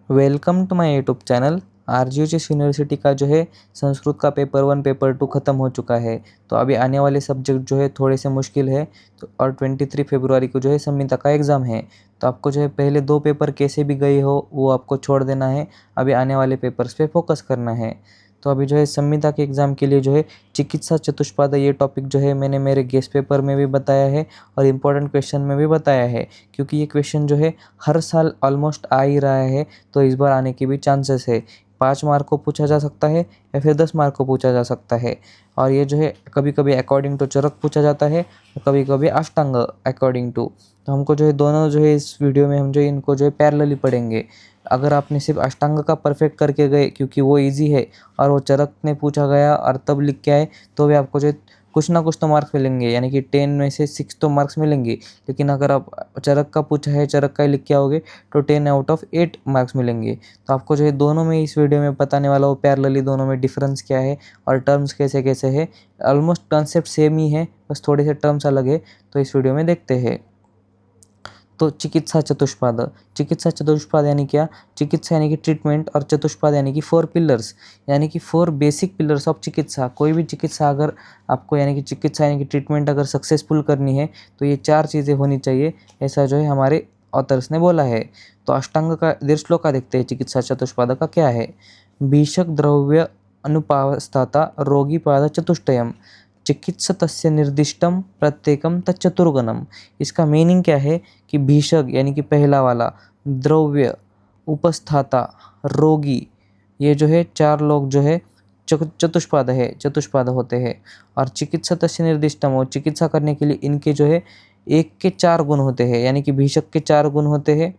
Welcome to my YouTube channel. RGHS university का जो है संस्कृत का पेपर 1 पेपर 2 ख़त्म हो चुका है। तो अभी आने वाले सब्जेक्ट जो है थोड़े से मुश्किल है। तो और 23 फरवरी को जो है संहिता का एग्ज़ाम है। तो आपको जो है पहले 2 पेपर कैसे भी गए हो वो आपको छोड़ देना है। अभी आने वाले पेपर्स पे फोकस करना है। तो अभी जो है संहिता के एग्ज़ाम के लिए जो है चिकित्सा चतुष्पाद ये टॉपिक जो है मैंने मेरे गेस्ट पेपर में भी बताया है और इम्पोर्टेंट क्वेश्चन में भी बताया है, क्योंकि ये क्वेश्चन जो है हर साल ऑलमोस्ट आ ही रहा है। तो इस बार आने के भी चांसेस है। 5 मार्क को पूछा जा सकता है या फिर 10 मार्क को पूछा जा सकता है। और ये जो है कभी कभी अकॉर्डिंग टू चरक पूछा जाता है, कभी कभी अष्टांग अकॉर्डिंग टू। तो हमको जो है दोनों जो है इस वीडियो में हम जो है इनको जो है पैरेलली पढ़ेंगे। अगर आपने सिर्फ अष्टांग का परफेक्ट करके गए क्योंकि वो इजी है और वो चरक में पूछा गया और तब लिख के आए, तो भी आपको जो है कुछ ना कुछ तो मार्क्स मिलेंगे, यानी कि 10 में से 6 तो मार्क्स मिलेंगे। लेकिन अगर आप चरक का पूछा है, चरक का ही लिख के आओगे, तो 10 आउट ऑफ 8 मार्क्स मिलेंगे। तो आपको जो है दोनों में इस वीडियो में बताने वाला हूँ पैरेलली दोनों में डिफरेंस क्या है और टर्म्स कैसे कैसे है। ऑलमोस्ट कंसेप्ट सेम ही है, बस थोड़े से टर्म्स अलग है। तो इस वीडियो में देखते हैं। तो चिकित्सा चतुष्पाद, चिकित्सा चतुष्पाद यानी क्या? चिकित्सा यानी कि ट्रीटमेंट और चतुष्पाद यानी कि 4 पिलर्स, यानी कि 4 बेसिक पिलर्स ऑफ चिकित्सा। कोई भी चिकित्सा अगर आपको यानी कि चिकित्सा यानी कि ट्रीटमेंट अगर सक्सेसफुल करनी है तो ये 4 चीज़ें होनी चाहिए, ऐसा जो है हमारे ऑथर्स ने बोला है। तो अष्टांग का श्लोका देखते हैं चिकित्सा चतुष्पाद का क्या है। भीषक द्रव्य अनुपावस्थाता रोगी पाद चतुष्टयम चिकित्सतस्य निर्दिष्टम प्रत्येकम तच्चतुर्गुणम। इसका मीनिंग क्या है कि भीषक यानी कि पहला वाला, द्रव्य, उपस्थाता, रोगी, ये जो है 4 लोग जो है चतुष्पाद है, चतुष्पाद होते हैं। और चिकित्सतस्य निर्दिष्टम, और चिकित्सा करने के लिए इनके जो है 1 के 4 गुण होते हैं, यानी कि भीषक के 4 गुण होते हैं,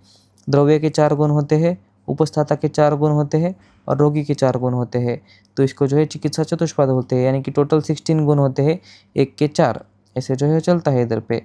द्रव्य के 4 गुण होते हैं, उपस्थाता के 4 गुण होते हैं और रोगी के 4 गुण होते हैं। तो इसको जो है चिकित्सा चतुष्पाद होते हैं, यानी कि टोटल 16 गुण होते हैं, 1 के 4, ऐसे जो है चलता है इधर पे।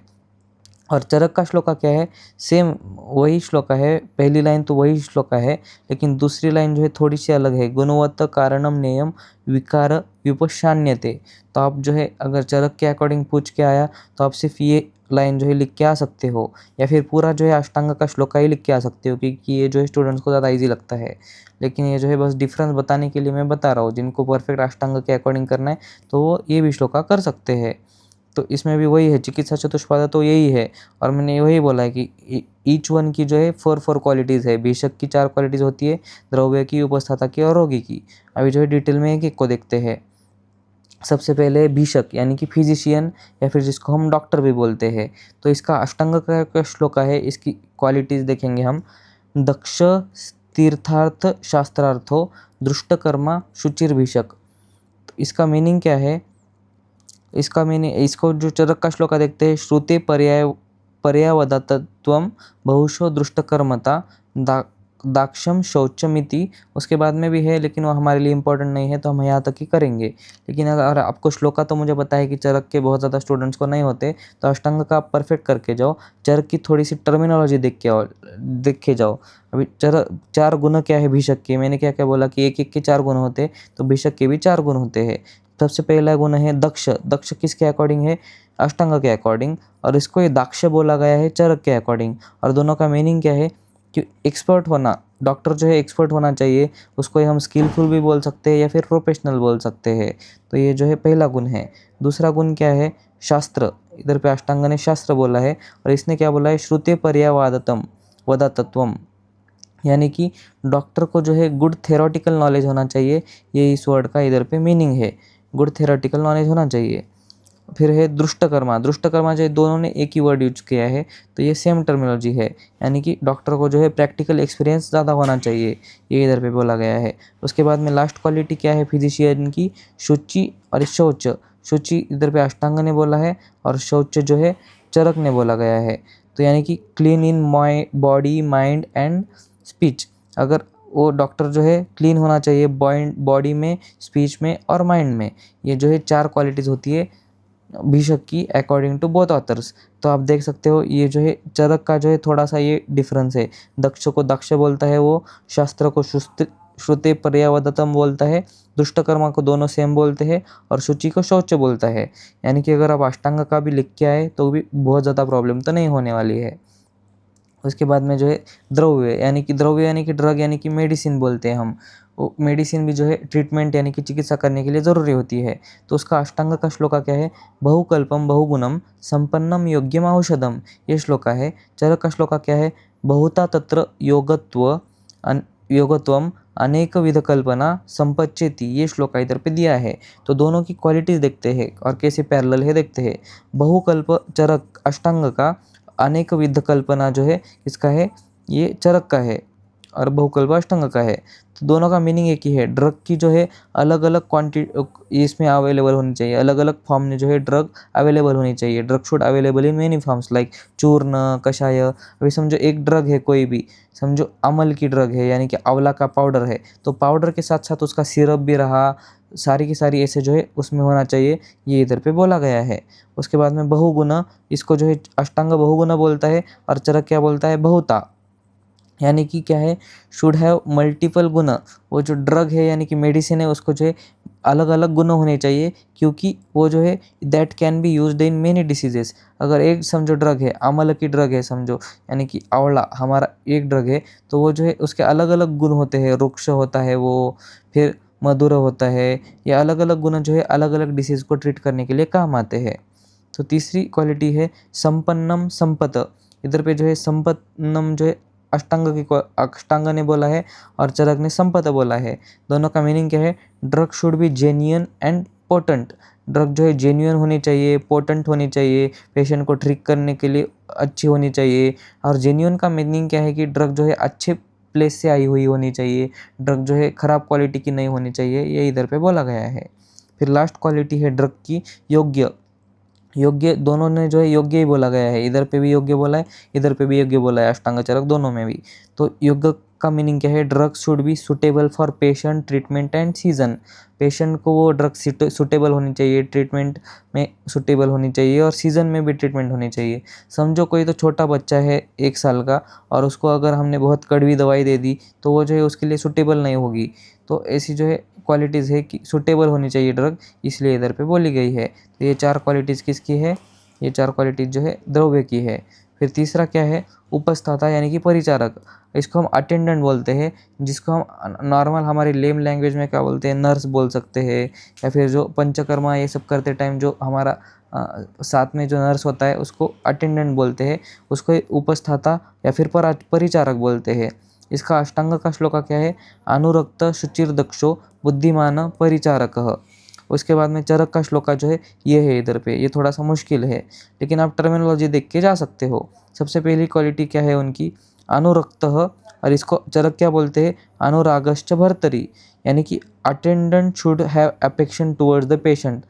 और चरक का श्लोका क्या है? सेम वही श्लोका है, पहली लाइन तो वही श्लोका है, लेकिन दूसरी लाइन जो है थोड़ी सी अलग है। गुणवत्त कारणम नेयम विकार विपशान्यते। तो आप जो है अगर चरक के अकॉर्डिंग पूछ के आया तो आप सिर्फ ये लाइन जो है लिख के आ सकते हो, या फिर पूरा जो है अष्टांग का श्लोका ही लिख के आ सकते हो, क्योंकि ये जो है स्टूडेंट्स को ज़्यादा ईजी लगता है। लेकिन ये जो है बस डिफरेंस बताने के लिए मैं बता रहा हूँ। जिनको परफेक्ट अष्टांग के अकॉर्डिंग करना है तो वो ये भी श्लोका कर सकते हैं। तो इसमें भी वही है, चिकित्सा चतुष्पाद तो यही है। और मैंने वही बोला है कि ईच वन की जो है 4 क्वालिटीज़ है। भीषक की 4 क्वालिटीज़ होती है, द्रव्य की, उपस्थाता की और रोगी की। अभी जो है डिटेल में एक एक को देखते हैं। सबसे पहले भीषक यानी कि फिजिशियन, या फिर जिसको हम डॉक्टर भी बोलते हैं। तो इसका अष्टांग का श्लोका है, इसकी क्वालिटीज़ देखेंगे हम। दक्ष तीर्थार्थ शास्त्रार्थो दृष्टकर्मा शुचिर्भीषक। तो इसका मीनिंग क्या है? इसका मीनिंग, इसको जो चरक का श्लोका देखते हैं, श्रुते पर्यावदत्तत्वम बहुशो दृष्टकर्मता दाक्षम शौचमिति। उसके बाद में भी है, लेकिन वो हमारे लिए इम्पोर्टेंट नहीं है, तो हम यहाँ तक ही करेंगे। लेकिन अगर आपको श्लोका तो मुझे पता है कि चरक के बहुत ज़्यादा स्टूडेंट्स को नहीं होते, तो अष्टांग का आप परफेक्ट करके जाओ। चरक की थोड़ी सी टर्मिनोलॉजी देख के जाओ। अभी चरक 4 गुण क्या है भीषक के? मैंने क्या क्या बोला कि 1 के 4 गुण होते हैं, तो भीषक के भी 4 गुण होते हैं। सबसे पहला गुण है दक्ष। दक्ष किसके अकॉर्डिंग है? अष्टांग के अकॉर्डिंग। और इसको ये दाक्ष बोला गया है चरक के अकॉर्डिंग। और दोनों का मीनिंग क्या है कि एक्सपर्ट होना, डॉक्टर जो है एक्सपर्ट होना चाहिए। उसको हम स्किलफुल भी बोल सकते हैं या फिर प्रोफेशनल बोल सकते हैं। तो ये जो है पहला गुण है। दूसरा गुण क्या है? शास्त्र। इधर पे अष्टांग ने शास्त्र बोला है, और इसने क्या बोला है? श्रुते पर्यावादतम वदातत्वम, यानी कि डॉक्टर को जो है गुड थेरोटिकल नॉलेज होना चाहिए। ये इस वर्ड का इधर पे मीनिंग है, गुड थेरोटिकल नॉलेज होना चाहिए। फिर है दृष्टकर्मा। दृष्टकर्मा जो है दोनों ने एक ही वर्ड यूज किया है, तो ये सेम टर्मिनोलॉजी है, यानी कि डॉक्टर को जो है प्रैक्टिकल एक्सपीरियंस ज़्यादा होना चाहिए, ये इधर पे बोला गया है। उसके बाद में लास्ट क्वालिटी क्या है फिजिशियन की? शुचि और शौच। शुचि इधर पे अष्टांग ने बोला है, और शौच जो है चरक ने बोला गया है। तो यानी कि clean in body mind and speech. अगर वो डॉक्टर जो है क्लीन होना चाहिए बॉडी में, स्पीच में और माइंड में। ये जो है 4 क्वालिटीज़ होती है भीषक की अकॉर्डिंग टू बोथ ऑथर्स। तो आप देख सकते हो ये जो है चरक का जो है थोड़ा सा ये डिफरेंस है। दक्ष को दक्ष बोलता है वो, शास्त्र को श्रुते पर्यावदतम बोलता है, दुष्टकर्मा को दोनों सेम बोलते हैं, और शुचि को शौच बोलता है। यानी कि अगर आप अष्टांग का भी लिख के आए तो भी बहुत ज़्यादा प्रॉब्लम तो नहीं होने वाली है। उसके बाद में जो है द्रव्य यानी कि ड्रग यानी कि मेडिसिन बोलते हैं हम। वो मेडिसिन भी जो है ट्रीटमेंट यानी कि चिकित्सा करने के लिए ज़रूरी होती है। तो उसका अष्टांग का श्लोका क्या है? बहुकल्पम बहुगुणम संपन्नम योग्यम औषधम, ये श्लोका है। चरक का श्लोका क्या है? बहुता तत्र योगत्वम अनेक विध कल्पना संपच्येति, ये श्लोका इधर पे दिया है। तो दोनों की क्वालिटीज देखते हैं और कैसे पैरेलल है देखते हैं। बहुकल्प चरक अष्टांग का, अनेक विध कल्पना जो है इसका है, ये चरक का है, और बहुकल्प अष्टांग का है। तो दोनों का मीनिंग एक ही है। ड्रग की जो है अलग अलग क्वांटिटी इसमें अवेलेबल होनी चाहिए, अलग अलग फॉर्म में जो है ड्रग अवेलेबल होनी चाहिए। Drug should available in many forms like चूर्ण, कषाय। अभी समझो एक ड्रग है कोई भी, समझो अमल की ड्रग है यानी कि आंवला का पाउडर है, तो पाउडर के साथ साथ उसका सिरप भी रहा, सारी की सारी ऐसे जो है उसमें होना चाहिए, ये इधर पे बोला गया है। उसके बाद में बहुगुण, इसको जो है अष्टांग बहुगुण बोलता है, और चरक क्या बोलता है? बहुता, यानी कि क्या है? शुड हैव मल्टीपल गुण। वो जो ड्रग है यानी कि मेडिसिन है उसको जो है अलग अलग गुण होने चाहिए, क्योंकि वो जो है that can be used in many diseases. अगर एक समझो ड्रग है, आंवला की ड्रग है समझो, यानी कि आंवला हमारा एक ड्रग है, तो वो जो है उसके अलग अलग गुण होते हैं। रुक्ष होता है वो, फिर मधुर होता है, ये अलग अलग गुण जो है अलग अलग डिसीज़ को ट्रीट करने के लिए काम आते हैं। तो तीसरी क्वालिटी है संपन्नम संपत। इधर पे जो है संपन्नम जो है अष्टांग ने बोला है, और चरक ने संपत बोला है। दोनों का मीनिंग क्या है? Drug should be genuine and potent. Drug जो है जेन्युइन होनी चाहिए, पोटेंट होनी चाहिए, पेशेंट को ट्रीट करने के लिए अच्छी होनी चाहिए। और जेन्युइन का मीनिंग क्या है? कि ड्रग जो है अच्छे प्लेस से आई हुई होनी चाहिए, ड्रग जो है ख़राब क्वालिटी की नहीं होनी चाहिए, ये इधर पे बोला गया है। फिर लास्ट क्वालिटी है ड्रग की योग्य। योग्य, दोनों ने जो है योग्य ही बोला गया है, इधर पे भी योग्य बोला है, इधर पे भी योग्य बोला है, अष्टांग चरक दोनों में भी। तो योग्य का मीनिंग क्या है? Drug should be suitable for patient, treatment and season. Patient को वो ड्रग सुटेबल होनी चाहिए, ट्रीटमेंट में सुटेबल होनी चाहिए, और सीज़न में भी ट्रीटमेंट होनी चाहिए। समझो कोई तो छोटा बच्चा है 1 साल का, और उसको अगर हमने बहुत कड़वी दवाई दे दी तो वो जो है उसके लिए सुटेबल नहीं होगी। तो ऐसी जो है क्वालिटीज़ है कि सुटेबल होनी चाहिए ड्रग, इसलिए इधर पे बोली गई है। तो ये 4 क्वालिटीज़ किसकी है? ये 4 क्वालिटीज़ जो है द्रव्य की है। फिर तीसरा क्या है? उपस्थाता यानी कि परिचारक। इसको हम अटेंडेंट बोलते हैं, जिसको हम नॉर्मल हमारी लेम लैंग्वेज में क्या बोलते हैं? नर्स बोल सकते हैं, या फिर जो पंचकर्मा ये सब करते टाइम जो हमारा साथ में जो नर्स होता है उसको अटेंडेंट बोलते हैं, उसको उपस्थाता या फिर परिचारक बोलते हैं। इसका अष्टांग का श्लोका क्या है? अनुरक्त शुचिर्दक्षो बुद्धिमान परिचारकः। उसके बाद में चरक का श्लोका जो है ये है इधर पे, ये थोड़ा सा मुश्किल है, लेकिन आप टर्मिनोलॉजी देख के जा सकते हो। सबसे पहली क्वालिटी क्या है उनकी? अनुरक्तः, और इसको चरक क्या बोलते हैं? अनुरागश्च भर्तरी, यानी कि attendant should have affection towards the patient.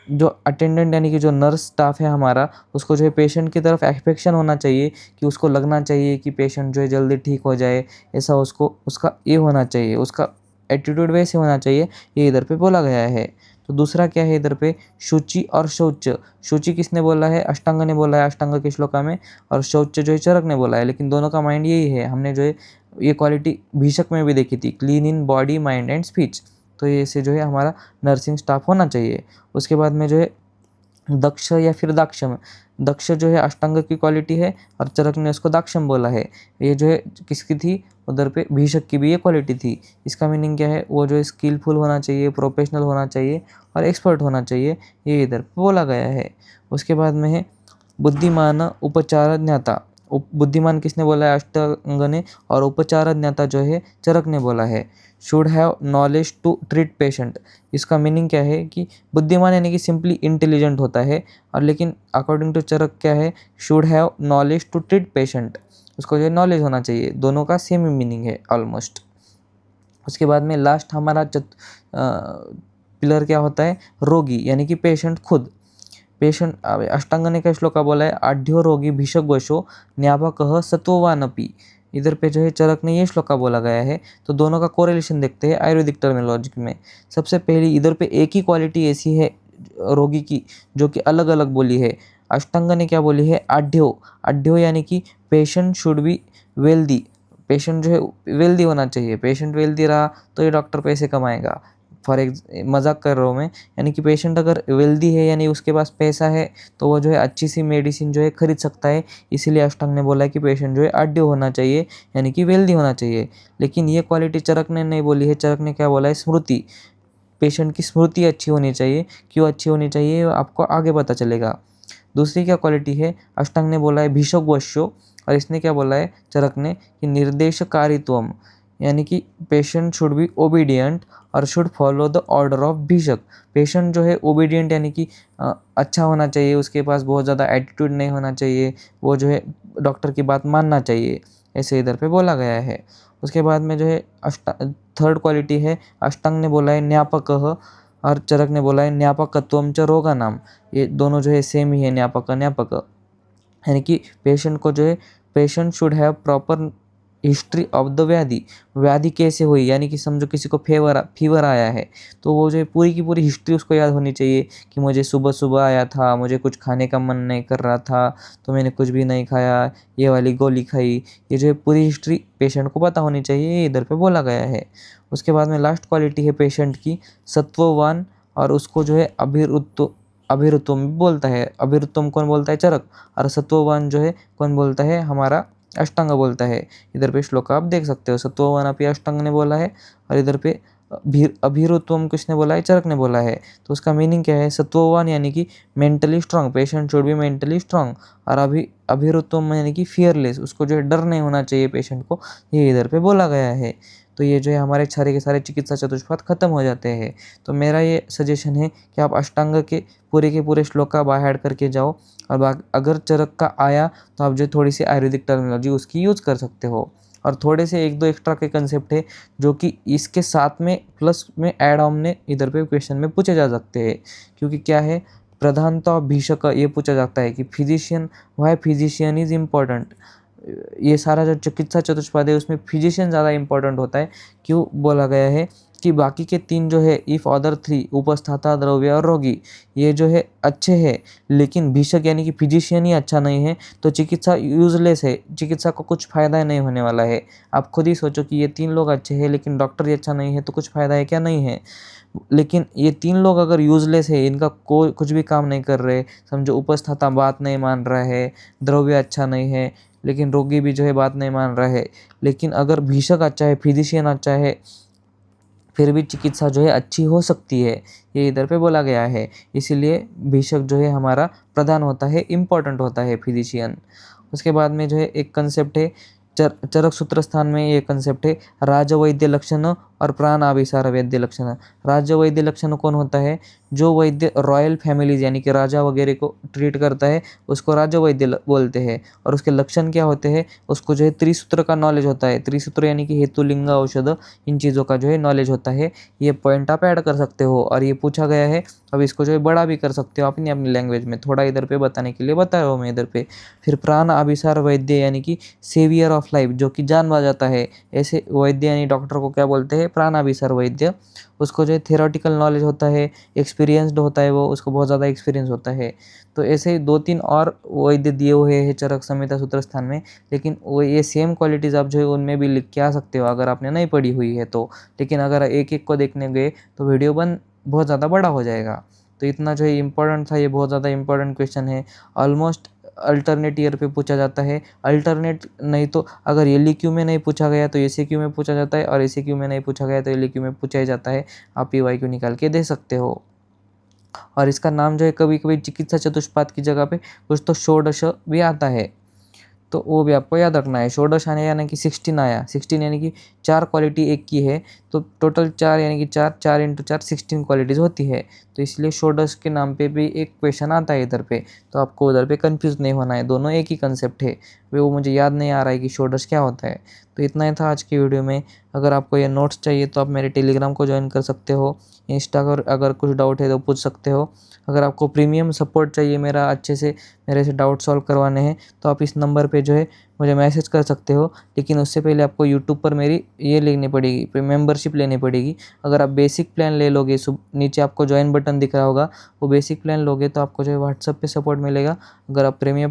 जो अटेंडेंट यानी कि जो नर्स स्टाफ है हमारा, उसको जो है पेशेंट की तरफ अफेक्शन होना चाहिए, कि उसको लगना चाहिए कि पेशेंट जो है जल्दी ठीक हो जाए, ऐसा उसको उसका ये होना चाहिए, उसका एटीट्यूड वैसे होना चाहिए, ये इधर पे बोला गया है। तो दूसरा क्या है इधर पे? शुचि और शौच। शुचि किसने बोला है? अष्टांग ने बोला है अष्टांग के श्लोका में, और शौच जो है चरक ने बोला है, लेकिन दोनों का माइंड यही है। हमने जो है ये क्वालिटी भीषक में भी देखी थी, clean in body mind and speech. तो ये से जो है हमारा नर्सिंग स्टाफ होना चाहिए। उसके बाद में जो है दक्ष या फिर दाक्षम। दक्ष जो है अष्टांग की क्वालिटी है, और चरक ने उसको दाक्षम बोला है। ये जो है किसकी थी? उधर पे भीषक की भी ये क्वालिटी थी। इसका मीनिंग क्या है? वो जो है स्किलफुल होना चाहिए, प्रोफेशनल होना चाहिए, और एक्सपर्ट होना चाहिए, ये इधर पे बोला गया है। उसके बाद में है बुद्धिमान उपचार ज्ञाता। बुद्धिमान किसने बोला है? अष्टांग ने, और उपचार ज्ञाता जो है चरक ने बोला है। Should have knowledge to treat patient. इसका मीनिंग क्या है? कि बुद्धिमान यानी कि सिंपली इंटेलिजेंट होता है, और लेकिन अकॉर्डिंग टू चरक क्या है? Should have knowledge to treat patient, उसको जो नॉलेज होना चाहिए। दोनों का सेम मीनिंग है ऑलमोस्ट। उसके बाद में लास्ट हमारा पिलर क्या होता है? रोगी यानी कि पेशेंट खुद। पेशेंट अष्टांग ने क्या श्लोका बोला है? आढ्यो रोगी भीषक वशो न्यापकः सत्ववानपि। इधर पे जो है चरक ने ये श्लोका बोला गया है। तो दोनों का कोरिलेशन देखते हैं आयुर्वेदिक टर्मिनोलॉजी में। सबसे पहली इधर पे एक ही क्वालिटी ऐसी है रोगी की जो कि अलग अलग बोली है। अष्टांग ने क्या बोली है? आढ्यो। आढ्यो यानी कि patient should be wealthy. Patient जो है वेल्दी होना चाहिए। पेशेंट वेल्दी रहा तो ये डॉक्टर पैसे कमाएगा। मजाक कर रहा हूँ मैं, यानी कि पेशेंट अगर वेल्दी है यानी उसके पास पैसा है तो वो जो है अच्छी सी मेडिसिन जो है खरीद सकता है। इसीलिए अष्टांग ने बोला है कि पेशेंट जो है आढ्य होना चाहिए, यानी कि वेल्दी होना चाहिए। लेकिन ये क्वालिटी चरक ने नहीं बोली है। चरक ने क्या बोला है, स्मृति, पेशेंट की स्मृति अच्छी होनी चाहिए। क्यों अच्छी होनी चाहिए आपको आगे पता चलेगा। दूसरी क्या क्वालिटी है, अष्टांग ने बोला है भिषक वश्यो, और इसने क्या बोला है चरक ने कि निर्देशकारित्वम, यानी कि पेशेंट शुड बी ओबीडियंट और should follow the order of भिषक। पेशेंट जो है ओबीडियंट यानी कि अच्छा होना चाहिए, उसके पास बहुत ज़्यादा एटीट्यूड नहीं होना चाहिए, वो जो है डॉक्टर की बात मानना चाहिए, ऐसे इधर पे बोला गया है। उसके बाद में जो है थर्ड क्वालिटी है, अष्टांग ने बोला है न्यापकः और चरक ने बोला है न्यापकत्वम च रोगानाम। ये दोनों जो है सेम ही है, न्यापक न्यापक, यानी कि पेशेंट को जो है patient should have proper history of the व्याधि। व्याधि कैसे हुई, यानी कि समझो किसी को फीवर आया है तो वो जो है पूरी की पूरी हिस्ट्री उसको याद होनी चाहिए कि मुझे सुबह सुबह आया था, मुझे कुछ खाने का मन नहीं कर रहा था तो मैंने कुछ भी नहीं खाया, ये वाली गोली खाई। ये जो है पूरी हिस्ट्री पेशेंट को पता होनी चाहिए, ये इधर पे बोला गया है। उसके बाद में लास्ट क्वालिटी है पेशेंट की सत्ववान, और उसको जो है अभिरुत्वम भी बोलता है। अभिरुत्वम कौन बोलता है, चरक, और सत्ववान जो है कौन बोलता है, हमारा अष्टांग बोलता है। इधर पे श्लोक आप देख सकते हो, सत्ववान अपि अष्टांग ने बोला है, और इधर पे अभिरुत्वम किसने बोला है, चरक ने बोला है। तो उसका मीनिंग क्या है, सत्ववान यानी कि mentally strong, patient should be mentally strong, और अभिरुत्वम यानी कि फियरलेस, उसको जो है डर नहीं होना चाहिए पेशेंट को, ये इधर पे बोला गया है। तो ये जो है हमारे सारे के सारे चिकित्सा चतुष्पाद खत्म हो जाते हैं। तो मेरा ये सजेशन है कि आप अष्टांग के पूरे श्लोक का बाय हार्ट करके जाओ, और अगर चरक का आया तो आप जो थोड़ी सी आयुर्वेदिक टर्मिनोलॉजी उसकी यूज़ कर सकते हो। और थोड़े से एक दो एक्स्ट्रा के कंसेप्ट है जो कि इसके साथ में प्लस में ऐड ऑन में इधर पे क्वेश्चन में पूछे जा सकते हैं। क्योंकि क्या है, प्रधानता भीषक ये पूछा जाता है कि physician, why physician is important. ये सारा जो चिकित्सा चतुष्पाद है उसमें फिजिशियन ज़्यादा इंपॉर्टेंट होता है। क्यों बोला गया है कि बाकी के तीन जो है इफ़ अदर थ्री, उपस्थाता, द्रव्य और रोगी, ये जो है अच्छे हैं, लेकिन भीषक यानी कि फिजिशियन ही अच्छा नहीं है तो चिकित्सा यूजलेस है, चिकित्सा को कुछ फ़ायदा नहीं होने वाला है। आप खुद ही सोचो कि ये तीन लोग अच्छे हैं लेकिन डॉक्टर ही अच्छा नहीं है तो कुछ फ़ायदा है क्या, नहीं है। लेकिन ये तीन लोग अगर यूजलेस है, इनका कोई कुछ भी काम नहीं कर रहे, समझो उपस्थाता बात नहीं मान रहा है, द्रव्य अच्छा नहीं है, लेकिन रोगी भी जो है बात नहीं मान रहा है, लेकिन अगर भीषक अच्छा है, फिजिशियन अच्छा है, फिर भी चिकित्सा जो है अच्छी हो सकती है, ये इधर पे बोला गया है। इसीलिए भीषक जो है हमारा प्रधान होता है, इम्पॉर्टेंट होता है फिजिशियन। उसके बाद में जो है एक कंसेप्ट है चरक सूत्र स्थान में, ये कंसेप्ट है राजवैद्य लक्षण और प्राण आभिसार वैद्य लक्षण। राजवैद्य लक्षण कौन होता है, जो वैद्य रॉयल फैमिलीज यानी कि राजा वगैरह को ट्रीट करता है उसको राजवैद्य बोलते हैं। और उसके लक्षण क्या होते हैं, उसको जो है त्रिसूत्र का नॉलेज होता है। त्रिसूत्र यानी कि हेतु, लिंग, औषध, इन चीज़ों का जो है नॉलेज होता है। ये पॉइंट आप ऐड कर सकते हो और ये पूछा गया है। अब इसको जो है बड़ा भी कर सकते हो अपनी अपनी लैंग्वेज में, थोड़ा इधर पे बताने के लिए बता रहा हूँ मैं इधर पे। फिर प्राण आभिसार वैद्य यानी कि सेवियर ऑफ लाइफ, जो कि जान बचाता है, ऐसे वैद्य यानी डॉक्टर को क्या बोलते हैं, प्राणाभिसार वैद्य। उसको जो है थियोरेटिकल नॉलेज होता है, एक्सपीरियंसड होता है, वो उसको बहुत ज़्यादा एक्सपीरियंस होता है। तो ऐसे दो तीन और वैद्य दिए हुए हैं चरक संहिता सूत्र स्थान में, लेकिन वो ये सेम क्वालिटीज़ आप जो है उनमें भी लिख के आ सकते हो अगर आपने नहीं पढ़ी हुई है तो। लेकिन अगर एक एक को देखने गए तो वीडियो बहुत ज़्यादा बड़ा हो जाएगा। तो इतना जो है इम्पोर्टेंट था, ये बहुत ज़्यादा इम्पोर्टेंट क्वेश्चन है। ऑलमोस्ट अल्टरनेट ईयर पे पूछा जाता है। अल्टरनेट नहीं तो अगर एलईक्यू में नहीं पूछा गया तो एसईक्यू में पूछा जाता है, और एसईक्यू में नहीं पूछा गया तो एलईक्यू में पूछा ही जाता है। आप पीवाईक्यू निकाल के दे सकते हो। और इसका नाम जो है कभी कभी चिकित्सा चतुष्पाद की जगह पे कुछ तो षोडश भी आता है, तो वो भी आपको याद रखना है। षोडश आने यानी कि 16 आया, 16 यानी कि 4 क्वालिटी एक की है, तो टोटल 4 यानी कि 4 इंटू 4 16 क्वालिटीज़ होती है। तो इसलिए षोडश के नाम पे भी एक क्वेश्चन आता है इधर पे, तो आपको उधर पे कंफ्यूज नहीं होना है, दोनों एक ही कंसेप्ट है। वो मुझे याद नहीं आ रहा है कि षोडश क्या होता है। तो इतना ही था आज की वीडियो में। अगर आपको ये नोट्स चाहिए तो आप मेरे टेलीग्राम को ज्वाइन कर सकते हो। इंस्टा पर अगर कुछ डाउट है तो पूछ सकते हो। अगर आपको प्रीमियम सपोर्ट चाहिए मेरा, अच्छे से मेरे से डाउट सॉल्व करवाने हैं, तो आप इस नंबर पे जो है मुझे मैसेज कर सकते हो। लेकिन उससे पहले आपको यूट्यूब पर मेरी ये लेनी पड़ेगी, मेंबरशिप लेनी पड़ेगी। अगर आप बेसिक प्लान ले लोगे, नीचे आपको ज्वाइन बटन दिख रहा होगा, वो बेसिक प्लान लोगे तो आपको जो है व्हाट्सएप पे सपोर्ट मिलेगा। अगर आप प्रीमियम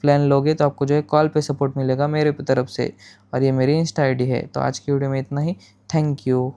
प्लान लोगे तो आपको जो है कॉल पे सपोर्ट मिलेगा मेरे तरफ से। और ये मेरी इंस्टा आईडी है। तो आज की वीडियो में इतना ही। Thank you.